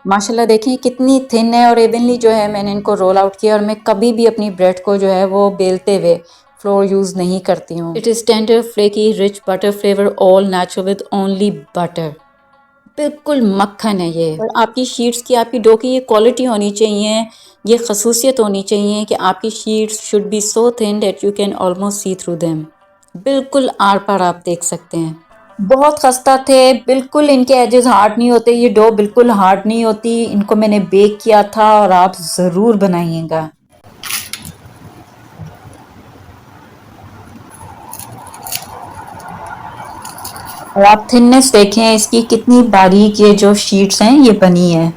माशाल्लाह देखिए कितनी थिन है और इवनली जो है मैंने इनको रोल आउट किया और मैं कभी भी अपनी ब्रेड को जो है वो बेलते हुए फ्लोर यूज़ नहीं करती हूँ। It is tender flaky rich butter flavour all natural with only butter. बिल्कुल मक्खन है ये। और आपकी शीट्स की आपकी डो की ये क्वालिटी होनी चाहिए, ये खसूसियत होनी चाहिए कि आपकी sheets should be so thin that you can almost see through them. बिल्कुल आर पार आप देख सकते हैं। बहुत खस्ता थे, बिल्कुल इनके एजेस हार्ड नहीं होते, ये डो बिल्कुल हार्ड नहीं होती। इनको मैंने बेक किया था और आप ज़रूर बनाइएगा। और आप थिननेस देखें इसकी, कितनी बारीक ये जो शीट्स हैं ये बनी है।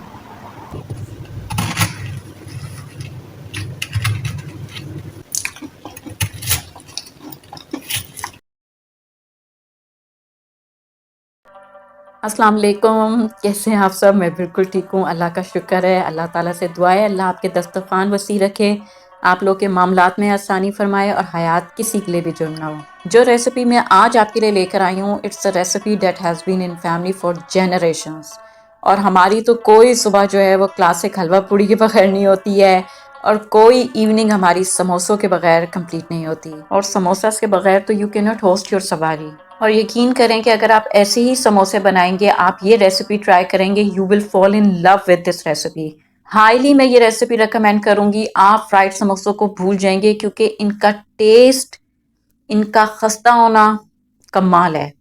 अस्सलाम वालेकुम, कैसे हैं आप सब? मैं बिल्कुल ठीक हूँ, अल्लाह का शुक्र है। अल्लाह ताला से दुआ है अल्लाह आपके दस्तरखान वसी रखे, आप लोग के मामलात में आसानी फरमाए और हयात किसी के लिए भी जुर्म ना हो। जो रेसिपी मैं आज आपके लिए लेकर आई हूँ, it's a recipe that has been in family for generations. और हमारी तो कोई सुबह जो है वो क्लासिक हलवा पूड़ी के बगैर नहीं होती है, और कोई इवनिंग हमारी समोसों के बगैर कंप्लीट नहीं होती। और समोसास के बगैर तो you can not host your सवारी। और यकीन करें कि अगर आप ऐसे ही समोसे बनाएंगे, आप ये रेसिपी ट्राई करेंगे, you will fall in love with this recipe. Highly मैं ये रेसिपी रिकमेंड करूंगी। आप फ्राइड समोसों को भूल जाएंगे क्योंकि इनका टेस्ट, इनका खस्ता होना कमाल है।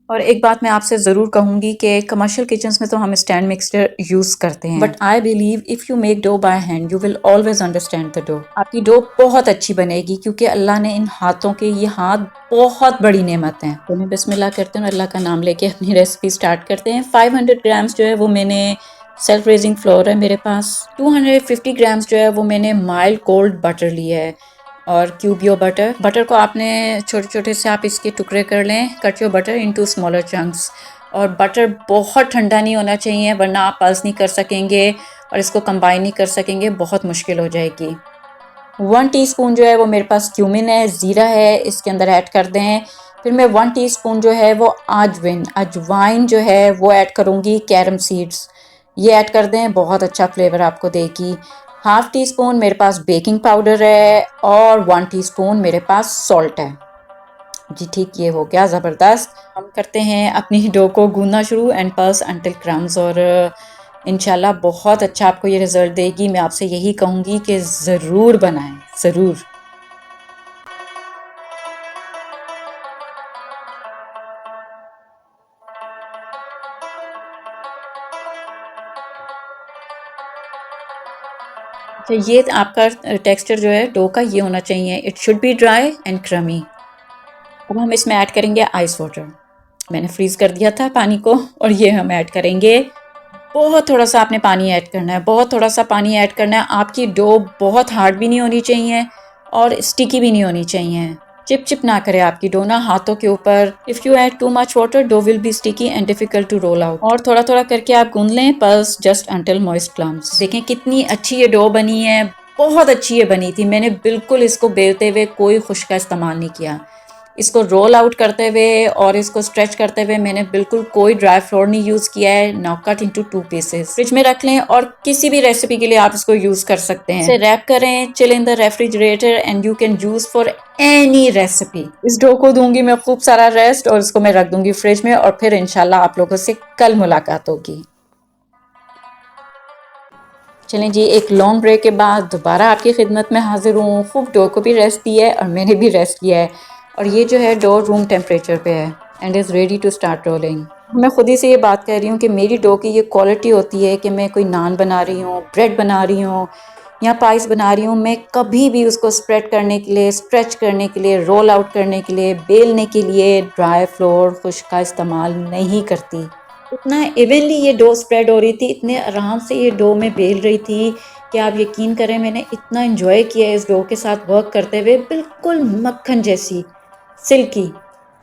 और एक बात मैं आपसे ज़रूर कहूँगी कि कमर्शियल किचन्स में तो हम स्टैंड मिक्सचर यूज़ करते हैं, but I believe if you make dough by hand you will always understand the dough. आपकी डो बहुत अच्छी बनेगी क्योंकि अल्लाह ने इन हाथों के, ये हाथ बहुत बड़ी नेमत हैं। तो मैं बिस्मिल्लाह करते हैं और अल्लाह का नाम लेके अपनी रेसिपी स्टार्ट करते हैं। 500 ग्राम्स जो है वो मैंने सेल्फ रेजिंग फ्लोर है मेरे पास। 250 ग्राम्स जो है वो मैंने माइल्ड कोल्ड बटर लिया है, और क्यूबियो बटर को आपने छोटे छोटे से आप इसके टुकड़े कर लें। Cut your butter into smaller chunks. और बटर बहुत ठंडा नहीं होना चाहिए वरना आप पल्स नहीं कर सकेंगे और इसको कंबाइन नहीं कर सकेंगे, बहुत मुश्किल हो जाएगी। 1 टीस्पून जो है वो मेरे पास क्यूमिन है, ज़ीरा है, इसके अंदर ऐड कर दें। फिर मैं 1 टीस्पून जो है वो अजवाइन जो है वो ऐड करूँगी। कैरम सीड्स ये ऐड कर दें, बहुत अच्छा फ्लेवर आपको देगी। हाफ़ टी स्पून मेरे पास बेकिंग पाउडर है और 1 टीस्पून मेरे पास सॉल्ट है। जी ठीक, ये हो गया ज़बरदस्त। हम करते हैं अपनी डो को गूंदना शुरू एंड पल्स अंटिल क्रम्स, और इंशाल्लाह बहुत अच्छा आपको ये रिज़ल्ट देगी। मैं आपसे यही कहूँगी कि ज़रूर बनाएं, ज़रूर। तो ये आपका टेक्सचर जो है डो का ये होना चाहिए, it should be dry and crummy. अब हम इसमें ऐड करेंगे आइस वाटर। मैंने फ्रीज़ कर दिया था पानी को, और ये हम ऐड करेंगे। बहुत थोड़ा सा आपने पानी ऐड करना है, बहुत थोड़ा सा पानी ऐड करना है। आपकी डो बहुत हार्ड भी नहीं होनी चाहिए और स्टिकी भी नहीं होनी चाहिए। चिप चिप ना करे आपकी डो ना हाथों के ऊपर। If you add too much water dough will be sticky and difficult to roll out. और थोड़ा थोड़ा करके आप गूंद लें, pulse just until moist clumps. देखें कितनी अच्छी ये डो बनी है, बहुत अच्छी ये बनी थी। मैंने बिल्कुल इसको बेलते हुए कोई खुश का इस्तेमाल नहीं किया। इसको रोल आउट करते हुए और इसको स्ट्रेच करते हुए मैंने बिल्कुल कोई ड्राई फ्लोर नहीं यूज़ किया है। Now cut into 2 pieces. Fridge में रख लें और किसी भी रेसिपी के लिए आप इसको यूज़ कर सकते हैं। इसे रैप करें, chill in the refrigerator and you can use for any recipe. इस डो को दूंगी मैं खूब सारा रेस्ट और इसको मैं रख दूंगी फ्रिज में, और फिर इंशाल्लाह आप लोगों से कल मुलाकात होगी। चलें जी, एक लॉन्ग ब्रेक के बाद दोबारा आपकी खिदमत में हाजिर हूँ। खूब डो को भी रेस्ट दिया है और मैंने भी रेस्ट किया है, और ये जो है डो रूम टेम्परेचर पे है and is ready to start rolling. मैं खुद ही से ये बात कह रही हूँ कि मेरी डो की ये क्वालिटी होती है कि मैं कोई नान बना रही हूँ, ब्रेड बना रही हूँ या पाइस बना रही हूँ, मैं कभी भी उसको स्प्रेड करने के लिए, स्ट्रेच करने के लिए, रोल आउट करने के लिए, बेलने के लिए ड्राई फ्लोर खुश्क का इस्तेमाल नहीं करती। इतना इवनली ये डो स्प्रेड हो रही थी, इतने आराम से ये डो में बेल रही थी कि आप यकीन करें मैंने इतना एंजॉय किया इस डो के साथ वर्क करते हुए। बिल्कुल मक्खन जैसी, सिल्की,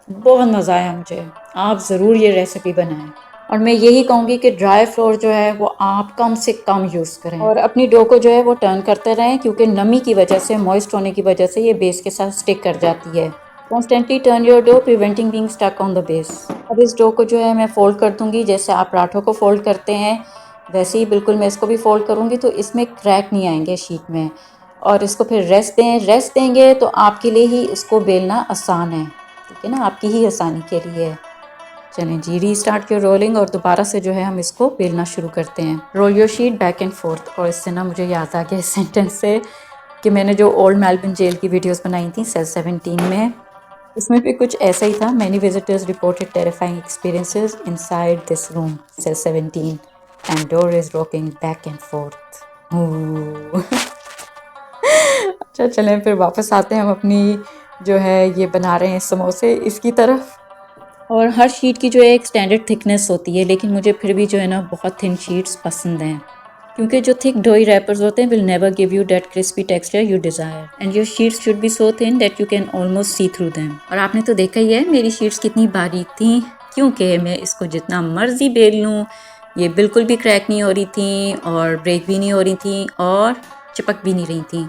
बहुत मज़ा आया मुझे। आप ज़रूर ये रेसिपी बनाएं, और मैं यही कहूँगी कि ड्राई फ्लोर जो है वो आप कम से कम यूज़ करें, और अपनी डो को जो है वो टर्न करते रहें क्योंकि नमी की वजह से, मॉइस्ट होने की वजह से ये बेस के साथ स्टिक कर जाती है। Constantly turn your dough preventing being stuck on the base. अब इस डो को जो है मैं फोल्ड कर दूंगी जैसे आप पराठों को फोल्ड करते हैं। वैसे ही बिल्कुल मैं इसको भी फ़ोल्ड करूँगी तो इसमें क्रैक नहीं आएंगे शीट में। और इसको फिर रेस्ट दें, रेस्ट देंगे तो आपके लिए ही इसको बेलना आसान है, ठीक है ना, आपकी ही आसानी के लिए। चलें जी, रीस्टार्ट योर रोलिंग और दोबारा से जो है हम इसको बेलना शुरू करते हैं। Roll your sheet back and forth. और इससे ना मुझे याद आ गया इस सेंटेंस से कि मैंने जो ओल्ड मेलबर्न जेल की वीडियोस बनाई थी सेल 17 में, उसमें भी कुछ ऐसा ही था। Many visitors reported terrifying experiences inside this room cell 17 and door is rocking back and forth. अच्छा चलें फिर वापस आते हैं हम अपनी जो है ये बना रहे हैं समोसे इसकी तरफ। और हर शीट की जो है एक स्टैंडर्ड थिकनेस होती है, लेकिन मुझे फिर भी जो है ना बहुत थिन शीट्स पसंद हैं, क्योंकि जो थिक डोई रैपर्स होते हैं will never give you that crispy texture you desire and your sheets should be so thin that you can almost see through them. और आपने तो देखा ही है मेरी शीट्स कितनी बारीक थी, क्योंकि मैं इसको जितना मर्जी बेल लूँ ये बिल्कुल भी क्रैक नहीं हो रही थी और ब्रेक भी नहीं हो रही थी और चिपक भी नहीं रही थी,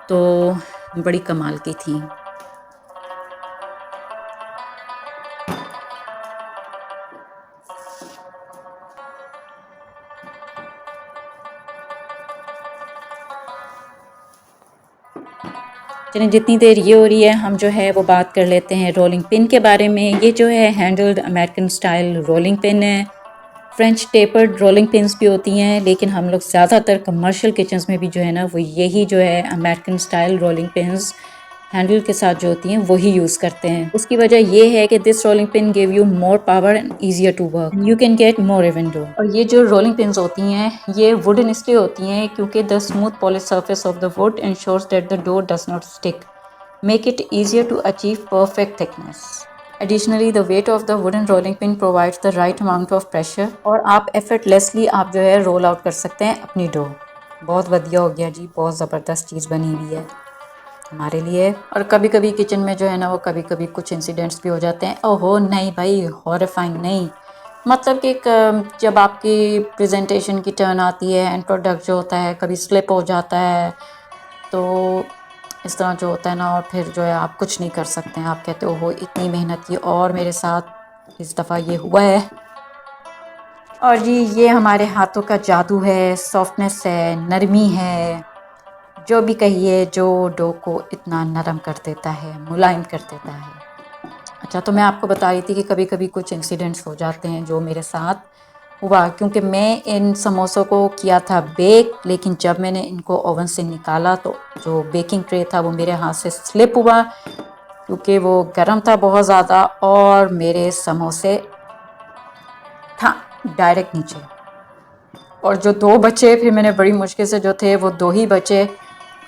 तो बड़ी कमाल की थी। चलिए जितनी देर ये हो रही है हम जो है वो बात कर लेते हैं रोलिंग पिन के बारे में। ये जो है handled American style rolling pin है। फ्रेंच टेपर्ड रोलिंग पिन्स भी होती हैं, लेकिन हम लोग ज़्यादातर कमर्शियल किचन्स में भी जो है ना वो यही जो है American style rolling pins handle के साथ जो होती हैं वही यूज़ करते हैं। उसकी वजह ये है कि this rolling pin give you more power and easier to work, you can get more even dough. और ये जो रोलिंग पिन्स होती हैं ये वुडन इसलिए होती हैं क्योंकि the smooth polish surface of the wood ensures that the dough does not stick, make it easier to achieve perfect thickness. Additionally, the weight of the wooden rolling pin provides the right amount of pressure और आप effortlessly आप जो है roll out कर सकते हैं अपनी dough. बहुत बढ़िया हो गया जी, बहुत ज़बरदस्त चीज़ बनी हुई है हमारे लिए। और कभी कभी किचन में जो है ना वो कभी कभी कुछ इंसिडेंट्स भी हो जाते हैं। ओहो नहीं भाई, हॉरिफाइंग नहीं, मतलब कि जब आपकी प्रेजेंटेशन की टर्न आती है एंड प्रोडक्ट जो होता है कभी स्लिप हो जाता है, तो इस तरह जो होता है ना, और फिर जो है आप कुछ नहीं कर सकते हैं। आप कहते हो इतनी मेहनत की, और मेरे साथ इस दफ़ा ये हुआ है। और जी ये हमारे हाथों का जादू है, सॉफ्टनेस है, नरमी है, जो भी कहिए, जो डो को इतना नरम कर देता है, मुलायम कर देता है। अच्छा, तो मैं आपको बता रही थी कि कभी कभी कुछ इंसिडेंट्स हो जाते हैं जो मेरे साथ हुआ, क्योंकि मैं इन समोसों को किया था बेक, लेकिन जब मैंने इनको ओवन से निकाला तो जो बेकिंग ट्रे था वो मेरे हाथ से स्लिप हुआ, क्योंकि वो गर्म था बहुत ज़्यादा, और मेरे समोसे था डायरेक्ट नीचे। और जो दो बचे फिर मैंने बड़ी मुश्किल से जो थे वो दो ही बचे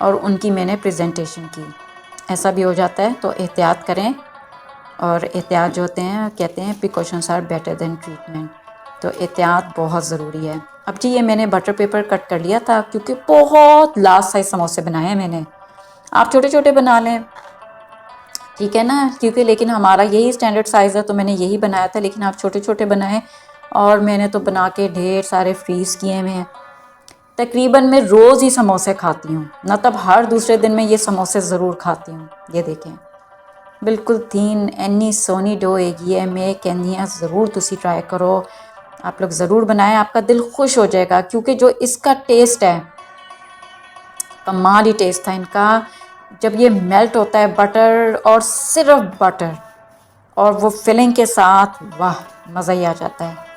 और उनकी मैंने प्रेजेंटेशन की। ऐसा भी हो जाता है, तो एहतियात करें। और एहतियात जो होते हैं कहते हैं precautions are better than treatment, तो एहतियात बहुत ज़रूरी है। अब जी ये मैंने बटर पेपर कट कर लिया था, क्योंकि बहुत लार्ज साइज समोसे बनाए हैं मैंने। आप छोटे छोटे बना लें, ठीक है ना, क्योंकि लेकिन हमारा यही स्टैंडर्ड साइज़ है तो मैंने यही बनाया था, लेकिन आप छोटे छोटे बनाएं। और मैंने तो बना के ढेर सारे फ्रीज़ किए हुए हैं। तकरीबन मैं रोज़ ही समोसे खाती हूँ, मतलब हर दूसरे दिन में ये समोसे ज़रूर खाती हूँ। ये देखें बिल्कुल थीन एनी सोनी डो हैगी है। मैं कहनी हाँ ज़रूर तुसी ट्राई करो, आप लोग ज़रूर बनाएं, आपका दिल खुश हो जाएगा। क्योंकि जो इसका टेस्ट है कमाली टेस्ट था इनका, जब ये मेल्ट होता है बटर, और सिर्फ बटर और वो फिलिंग के साथ, वाह मज़ा ही आ जाता है।